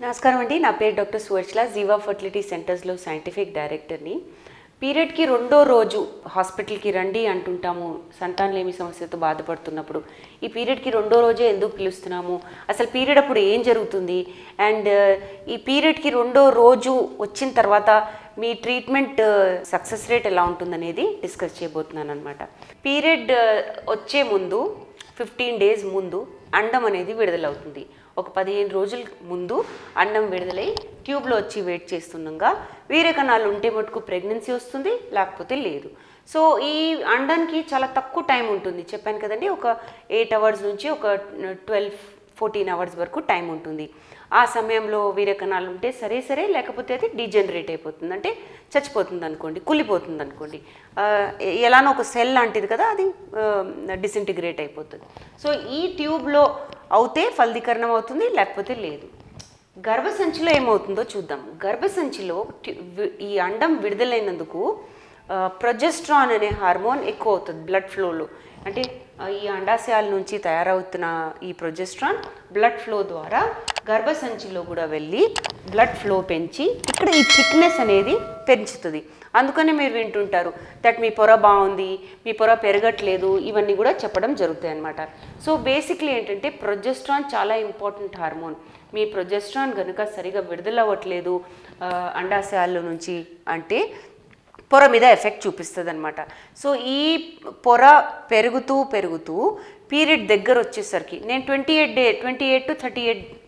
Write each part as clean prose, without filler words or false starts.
నమస్కారం అండి. నా పేరు డాక్టర్ సువర్చల, జీవా ఫర్టిలిటీ సెంటర్స్లో సైంటిఫిక్ డైరెక్టర్ని. పీరియడ్కి రెండో రోజు హాస్పిటల్కి రండి అంటుంటాము సంతానలేమి సమస్యతో బాధపడుతున్నప్పుడు. ఈ పీరియడ్కి రెండో రోజే ఎందుకు పిలుస్తున్నాము, అసలు పీరియడ్ అప్పుడు ఏం జరుగుతుంది, అండ్ ఈ పీరియడ్కి రెండో రోజు వచ్చిన తర్వాత మీ ట్రీట్మెంట్ సక్సెస్ రేట్ ఎలా ఉంటుందనేది డిస్కస్ చేయబోతున్నాను అనమాట. పీరియడ్ వచ్చే ముందు 15 days ముందు అండం అనేది విడుదలవుతుంది. ఒక 15 రోజుల ముందు అండం విడుదలై ట్యూబ్లో వచ్చి వెయిట్ చేస్తుండగా వీర్యకణాలు ఉంటే మటుకు ప్రెగ్నెన్సీ వస్తుంది, లేకపోతే లేదు. సో ఈ అండానికి చాలా తక్కువ టైం ఉంటుంది, చెప్పాను కదండి. ఒక 8 hours నుంచి ఒక 12-14 hours వరకు టైం ఉంటుంది. ఆ సమయంలో వీర్యకణాలు ఉంటే సరే, లేకపోతే అది డీజనరేట్ అయిపోతుంది, అంటే చచ్చిపోతుంది అనుకోండి, కుళ్ళిపోతుంది అనుకోండి. ఎలానో ఒక సెల్ లాంటిది కదా, అది డిసింటిగ్రేట్ అయిపోతుంది. సో ఈ ట్యూబ్లో అవుతే ఫలదీకరణం అవుతుంది, లేకపోతే లేదు. గర్భసంచిలో ఏమవుతుందో చూద్దాం. గర్భసంచిలో ఈ అండం విడుదలైనందుకు ప్రొజెస్ట్రాన్ అనే హార్మోన్ ఎక్కువ అవుతుంది బ్లడ్ ఫ్లోలో. అంటే ఈ అండాశయాల నుంచి తయారవుతున్న ఈ ప్రొజెస్ట్రాన్ బ్లడ్ ఫ్లో ద్వారా గర్భసంచిలో కూడా వెళ్ళి బ్లడ్ ఫ్లో పెంచి ఇక్కడ ఈ థిక్నెస్ అనేది పెంచుతుంది. అందుకని మీరు వింటుంటారు దట్ మీ పొర బాగుంది, మీ పొర పెరగట్లేదు, ఇవన్నీ కూడా చెప్పడం జరుగుతాయి అన్నమాట. సో బేసిక్లీ ఏంటంటే ప్రొజెస్ట్రాన్ చాలా ఇంపార్టెంట్ హార్మోన్. మీ ప్రొజెస్ట్రాన్ కనుక సరిగా విడుదలవ్వట్లేదు అండాశయాల నుంచి అంటే పొర మీద ఎఫెక్ట్ చూపిస్తుంది అనమాట. సో ఈ పొర పెరుగుతూ పీరియడ్ దగ్గర వచ్చేసరికి నేను 28 to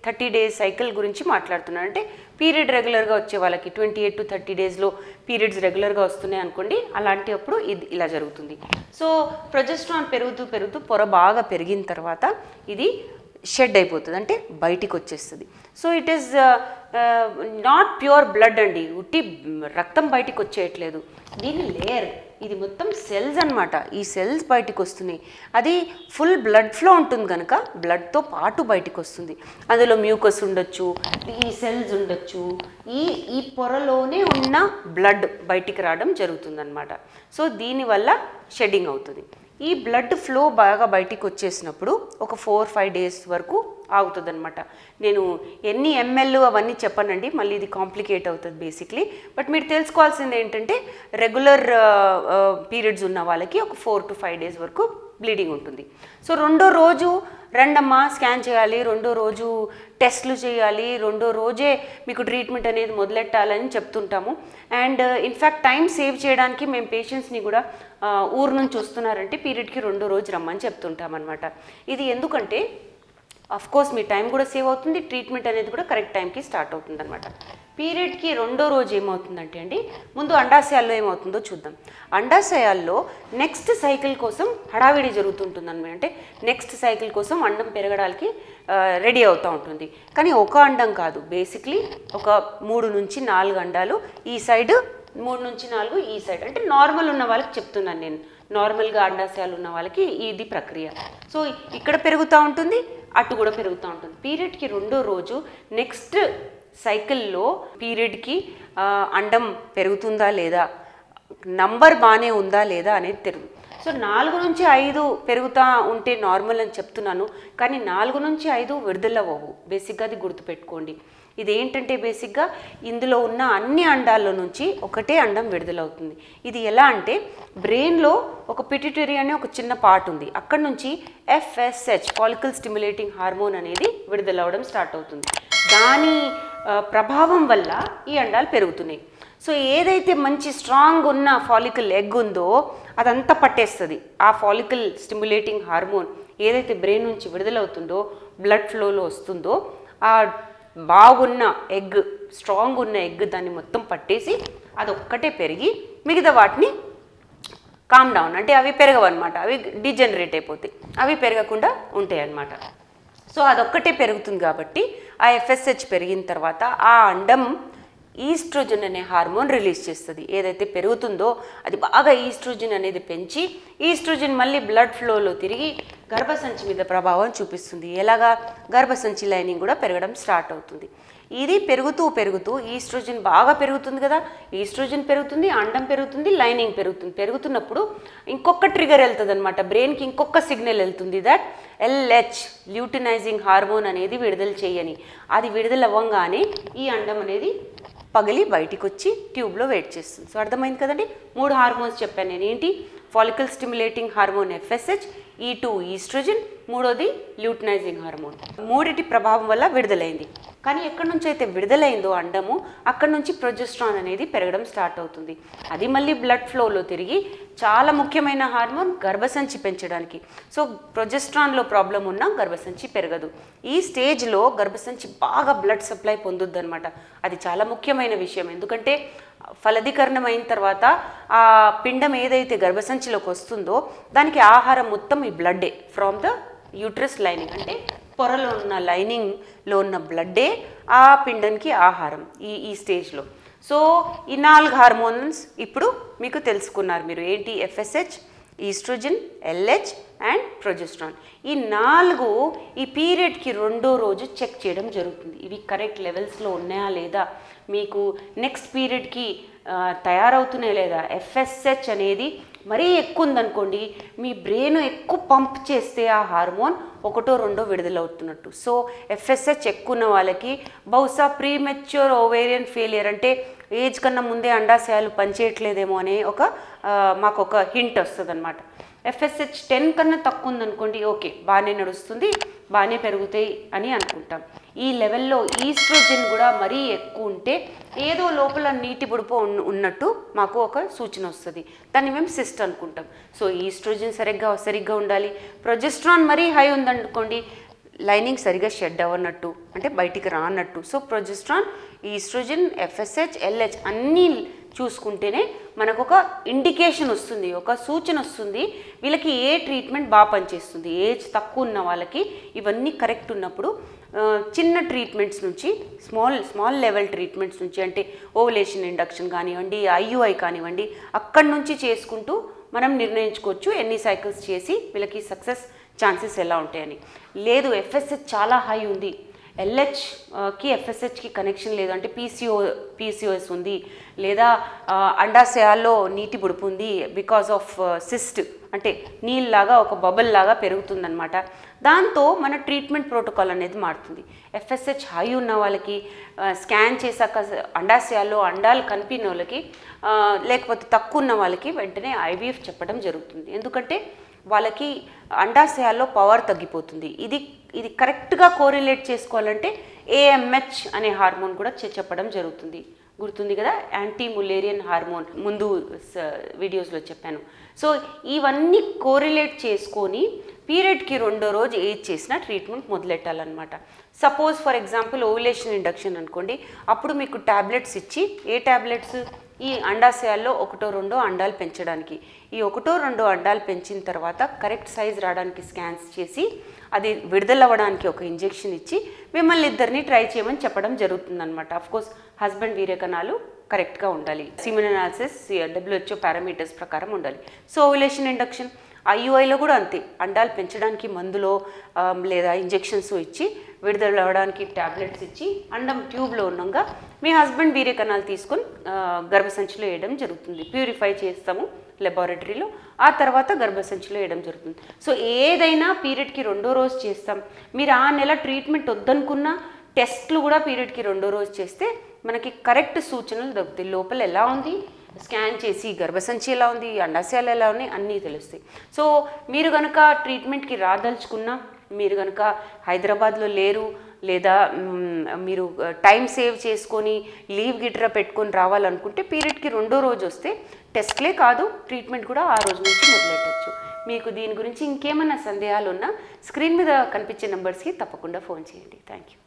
30 days సైకిల్ గురించి మాట్లాడుతున్నాను. అంటే పీరియడ్ రెగ్యులర్గా వచ్చే వాళ్ళకి 28 to 30 daysలో పీరియడ్స్ రెగ్యులర్గా వస్తున్నాయి అనుకోండి, అలాంటి అప్పుడు ఇది ఇలా జరుగుతుంది. సో ప్రొజెస్ట్రాన్ పెరుగుతూ పొర బాగా పెరిగిన తర్వాత ఇది షెడ్ అయిపోతుంది, అంటే బయటికి వచ్చేస్తుంది. So it is not pure blood అండి, ఉట్టి రక్తం బయటికి వచ్చేయట్లేదు. దీని లేయర్, ఇది మొత్తం సెల్స్ అనమాట. ఈ సెల్స్ బయటికి వస్తున్నాయి. అది ఫుల్ బ్లడ్ ఫ్లో ఉంటుంది కనుక బ్లడ్తో పాటు బయటికి వస్తుంది. అందులో మ్యూకస్ ఉండొచ్చు, ఈ సెల్స్ ఉండొచ్చు. ఈ పొరలోనే ఉన్న బ్లడ్ బయటికి రావడం జరుగుతుంది అనమాట. సో దీనివల్ల షెడ్డింగ్ అవుతుంది. ఈ బ్లడ్ ఫ్లో బాగా బయటికి వచ్చేసినప్పుడు ఒక 4-5 days వరకు ఆగుతుంది అనమాట. నేను ఎన్ని ml అవన్నీ చెప్పనండి, మళ్ళీ ఇది కాంప్లికేట్ అవుతుంది బేసిక్లీ. బట్ మీరు తెలుసుకోవాల్సింది ఏంటంటే రెగ్యులర్ పీరియడ్స్ ఉన్న వాళ్ళకి ఒక 4 to 5 days వరకు బ్లీడింగ్ ఉంటుంది. సో రెండో రోజు రండమ్మా స్కాన్ చేయాలి, రెండో రోజు టెస్ట్లు చేయాలి, రెండో రోజే మీకు ట్రీట్మెంట్ అనేది మొదలెట్టాలని చెప్తుంటాము. అండ్ ఇన్ఫ్యాక్ట్ టైం సేవ్ చేయడానికి మేము పేషెంట్స్ని కూడా ఊరు నుంచి వస్తున్నారంటే పీరియడ్కి రెండో రోజు రమ్మని చెప్తుంటాం అనమాట. ఇది ఎందుకంటే అఫ్కోర్స్ మీ టైం కూడా సేవ్ అవుతుంది, ట్రీట్మెంట్ అనేది కూడా కరెక్ట్ టైంకి స్టార్ట్ అవుతుంది అనమాట. పీరియడ్కి రెండో రోజు ఏమవుతుందంటే అండి, ముందు అండాశయాల్లో ఏమవుతుందో చూద్దాం. అండాశయాల్లో నెక్స్ట్ సైకిల్ కోసం హడావిడి జరుగుతుంటుంది అనమాట. అంటే నెక్స్ట్ సైకిల్ కోసం అండం పెరగడానికి రెడీ అవుతూ ఉంటుంది. కానీ ఒక అండం కాదు, బేసిక్లీ ఒక 3 నుంచి 4 అండాలు ఈ సైడ్, 3 నుంచి 4 ఈ సైడ్. అంటే నార్మల్ ఉన్న వాళ్ళకి చెప్తున్నాను నేను, నార్మల్గా అండాశయాలు ఉన్న వాళ్ళకి ఇది ప్రక్రియ. సో ఇక్కడ పెరుగుతూ ఉంటుంది, అటు కూడా పెరుగుతూ ఉంటుంది. పీరియడ్కి రెండో రోజు నెక్స్ట్ సైకిల్లో పీరియడ్కి అండం పెరుగుతుందా లేదా, నంబర్ బాగానే ఉందా లేదా అనేది తెలుగు. సో 4 నుంచి 5 పెరుగుతూ ఉంటే నార్మల్ అని చెప్తున్నాను, కానీ 4 నుంచి 5 విడుదలవ్వవు. బేసిక్గా అది గుర్తుపెట్టుకోండి. ఇదేంటంటే బేసిక్గా ఇందులో ఉన్న అన్ని అండాల్లో నుంచి ఒకటే అండం విడుదలవుతుంది. ఇది ఎలా అంటే బ్రెయిన్లో ఒక పిట్యూటరీ అనే ఒక చిన్న పార్ట్ ఉంది, అక్కడ నుంచి FSH ఫాలికల్ స్టిమ్యులేటింగ్ హార్మోన్ అనేది విడుదలవ్వడం స్టార్ట్ అవుతుంది. దాని ప్రభావం వల్ల ఈ అండాలు పెరుగుతున్నాయి. సో ఏదైతే మంచి స్ట్రాంగ్ ఉన్న ఫాలికల్ ఎగ్ ఉందో అదంతా పట్టేస్తుంది. ఆ ఫాలికల్ స్టిమ్యులేటింగ్ హార్మోన్ ఏదైతే బ్రెయిన్ నుంచి విడుదలవుతుందో, బ్లడ్ ఫ్లోలో వస్తుందో, ఆ బాగున్న ఎగ్, స్ట్రాంగ్ ఉన్న ఎగ్ దాన్ని మొత్తం పట్టేసి అదొక్కటే పెరిగి మిగతా వాటిని కామ్ డౌన్, అంటే అవి పెరగవన్నమాట, అవి డిజనరేట్ అయిపోతాయి, అవి పెరగకుండా ఉంటాయి అన్నమాట. సో అదొక్కటే పెరుగుతుంది కాబట్టి ఆ FSH పెరిగిన తర్వాత ఆ అండం ఈస్ట్రోజన్ అనే హార్మోన్ రిలీజ్ చేస్తుంది. ఏదైతే పెరుగుతుందో అది బాగా ఈస్ట్రోజన్ అనేది పెంచి ఈస్ట్రోజన్ మళ్ళీ బ్లడ్ ఫ్లోలో తిరిగి గర్భసంచి మీద ప్రభావం చూపిస్తుంది. ఎలాగా, గర్భసంచి లైనింగ్ కూడా పెరగడం స్టార్ట్ అవుతుంది. ఇది పెరుగుతూ ఈస్ట్రోజన్ బాగా పెరుగుతుంది కదా, ఈస్ట్రోజన్ పెరుగుతుంది, అండం పెరుగుతుంది, లైనింగ్ పెరుగుతున్నప్పుడు ఇంకొక ట్రిగర్ వెళ్తుంది అనమాట, బ్రెయిన్కి ఇంకొక సిగ్నల్ వెళ్తుంది, దట్ LH ల్యూటినైజింగ్ హార్మోన్ అనేది విడుదల చేయని. అది విడుదల అవ్వగానే ఈ అండం అనేది పగిలి బయటికి వచ్చి ట్యూబ్లో వెయిట్ చేస్తుంది. సో అర్థమైంది కదండి. 3 హార్మోన్స్ చెప్పాను నేను. ఏంటి? Follicle stimulating hormone FSH, E2 oestrogen, మూడోది ల్యూటినైజింగ్ హార్మోన్. మూడిటి ప్రభావం వల్ల విడుదలైంది. కానీ ఎక్కడి నుంచి అయితే విడుదలైందో అండము, అక్కడి నుంచి ప్రొజెస్ట్రాన్ అనేది పెరగడం స్టార్ట్ అవుతుంది. అది మళ్ళీ బ్లడ్ ఫ్లోలో తిరిగి చాలా ముఖ్యమైన హార్మోన్ గర్భసంచి పెంచడానికి. సో ప్రొజెస్ట్రాన్లో ప్రాబ్లం ఉన్నా గర్భసంచి పెరగదు. ఈ స్టేజ్లో గర్భసంచి బాగా బ్లడ్ సప్లై పొందుద్ది అనమాట. అది చాలా ముఖ్యమైన విషయం. ఎందుకంటే ఫలదీకరణం అయిన తర్వాత ఆ పిండం ఏదైతే గర్భసంచిలోకి వస్తుందో దానికి ఆహారం మొత్తం ఈ బ్లడ్డే, ఫ్రమ్ ద యూట్రస్ లైనింగ్, అంటే పొరలో ఉన్న లైనింగ్లో ఉన్న బ్లడ్డే ఆ పిండానికి ఆహారం ఈ స్టేజ్లో. సో ఈ 4 హార్మోన్స్ ఇప్పుడు మీకు తెలుసుకున్నారు మీరు. ఏంటి? FSH, oestrogen, LH and progesterone. ఈ 4 ఈ పీరియడ్కి 2వ రోజు చెక్ చేయడం జరుగుతుంది. ఇవి కరెక్ట్ లెవెల్స్లో ఉన్నాయా లేదా, మీకు నెక్స్ట్ పీరియడ్కి తయారవుతున్నాయా లేదా. FSH అనేది మరీ ఎక్కువ ఉందనుకోండి, మీ బ్రెయిన్ ఎక్కువ పంప్ చేస్తే ఆ హార్మోన్ 1, 2 విడుదలవుతున్నట్టు. సో FSH ఎక్కువ ఉన్న వాళ్ళకి బహుశా ప్రీమెచ్యూర్ ఓవేరియన్ ఫెయిలియర్, అంటే ఏజ్ కన్నా ముందే అండాశయాలు పనిచేయట్లేదేమో అనే మాకు ఒక హింట్ వస్తుంది అనమాట. FSH 10 కన్నా తక్కువ ఉందనుకోండి, ఓకే బాగానే నడుస్తుంది, బాగానే పెరుగుతాయి అని అనుకుంటాం. ఈ లెవెల్లో ఈస్ట్రోజన్ కూడా మరీ ఎక్కువ ఉంటే ఏదో లోపల నీటి బుడుపు ఉన్నట్టు మాకు ఒక సూచన వస్తుంది. దాన్ని మేము సిస్ట్ అనుకుంటాం. సో ఈస్ట్రోజన్ సరిగ్గా ఉండాలి. ప్రొజెస్ట్రాన్ మరీ హై ఉందనుకోండి, లైనింగ్ సరిగ్గా షెడ్ అవ్వనట్టు, అంటే బయటికి రానట్టు. So progesterone, oestrogen, FSH, LH అన్నీ చూసుకుంటేనే మనకు ఒక ఇండికేషన్ వస్తుంది, ఒక సూచన వస్తుంది వీళ్ళకి ఏ ట్రీట్మెంట్ బాగా పనిచేస్తుంది. ఏజ్ తక్కువ ఉన్న వాళ్ళకి ఇవన్నీ కరెక్ట్ ఉన్నప్పుడు చిన్న ట్రీట్మెంట్స్ నుంచి స్మాల్ లెవెల్ ట్రీట్మెంట్స్ నుంచి, అంటే ఓవులేషన్ ఇండక్షన్ కానివ్వండి, IUI కానివ్వండి, అక్కడి నుంచి చేసుకుంటూ మనం నిర్ణయించుకోవచ్చు ఎన్ని సైకిల్స్ చేసి వీళ్ళకి సక్సెస్ ఛాన్సెస్ ఎలా ఉంటాయని. లేదు FSH చాలా హై ఉంది, LHకి FSHకి కనెక్షన్ లేదు, అంటే PCOS ఉంది, లేదా అండాశయాల్లో నీటి బుడుపు ఉంది బికాస్ ఆఫ్ సిస్ట్, అంటే నీళ్ళలాగా ఒక బబుల్ లాగా పెరుగుతుందన్నమాట. దాంతో మన ట్రీట్మెంట్ ప్రోటోకాల్ అనేది మారుతుంది. FSH హై ఉన్న వాళ్ళకి స్కాన్ చేశాక అండాశయాల్లో అండాలు కనిపిన వాళ్ళకి, లేకపోతే తక్కువ ఉన్న వాళ్ళకి వెంటనే IVF చెప్పడం జరుగుతుంది. ఎందుకంటే వాళ్ళకి అండాశయాల్లో పవర్ తగ్గిపోతుంది. ఇది కరెక్ట్గా కోరిలేట్ చేసుకోవాలంటే AMH అనే హార్మోన్ కూడా చెప్పడం జరుగుతుంది. గుర్తుంది కదా, యాంటీ ములేరియన్ హార్మోన్ ముందు వీడియోస్లో చెప్పాను. సో ఇవన్నీ కోరిలేట్ చేసుకొని పీరియడ్కి 2వ రోజు ఏజ్ చేసిన ట్రీట్మెంట్ మొదలెట్టాలన్నమాట. Suppose for example ovulation induction అనుకోండి, అప్పుడు మీకు ట్యాబ్లెట్స్ ఇచ్చి, ఏ ట్యాబ్లెట్స్? ఈ అండాశయాల్లో 1, 2 అండాలు పెంచడానికి. ఈ 1, 2 అండాలు పెంచిన తర్వాత కరెక్ట్ సైజ్ రావడానికి స్కాన్స్ చేసి అది విడుదలవ్వడానికి ఒక ఇంజెక్షన్ ఇచ్చి మిమ్మల్ని ఇద్దరిని ట్రై చేయమని చెప్పడం జరుగుతుందన్నమాట. అఫ్కోర్స్ హస్బెండ్ వీర్యకణాలు కరెక్ట్గా ఉండాలి, సిమెన్ అనాలిసిస్ WHO పారామీటర్స్ ప్రకారం ఉండాలి. సో ఓవులేషన్ ఇండక్షన్ IUIలో కూడా అంతే, అండాలు పెంచడానికి మందులో లేదా ఇంజెక్షన్స్ ఇచ్చి విడుదల అవ్వడానికి ట్యాబ్లెట్స్ ఇచ్చి అండం ట్యూబ్లో ఉండగా మీ హస్బెండ్ వీర్యకణాలు తీసుకొని గర్భసంచిలో వేయడం జరుగుతుంది. ప్యూరిఫై చేస్తాము లెబారెటరీలో, ఆ తర్వాత గర్భసంచిలో వేయడం జరుగుతుంది. సో ఏదైనా పీరియడ్కి 2వ రోజు చేస్తాం. మీరు ఆ నెల ట్రీట్మెంట్ వద్దనుకున్న టెస్ట్లు కూడా పీరియడ్కి 2వ రోజు చేస్తే మనకి కరెక్ట్ సూచనలు దొరుకుతాయి. లోపల ఎలా ఉంది స్కాన్ చేసి గర్భసంచి ఎలా ఉంది, అండాశయాలు ఎలా ఉన్నాయి అన్నీ తెలుస్తాయి. సో మీరు కనుక ట్రీట్మెంట్కి రాదలుచుకున్నా, మీరు కనుక హైదరాబాద్లో లేరు, లేదా మీరు టైం సేవ్ చేసుకొని లీవ్ గిట్రా పెట్టుకొని రావాలనుకుంటే పీరియడ్కి 2వ రోజు వస్తే టెస్ట్లే కాదు ట్రీట్మెంట్ కూడా ఆ రోజు నుంచి మొదలెట్టచ్చు. మీకు దీని గురించి ఇంకేమైనా సందేహాలు ఉన్నా స్క్రీన్ మీద కనిపించే నెంబర్స్కి తప్పకుండా ఫోన్ చేయండి. Thank you.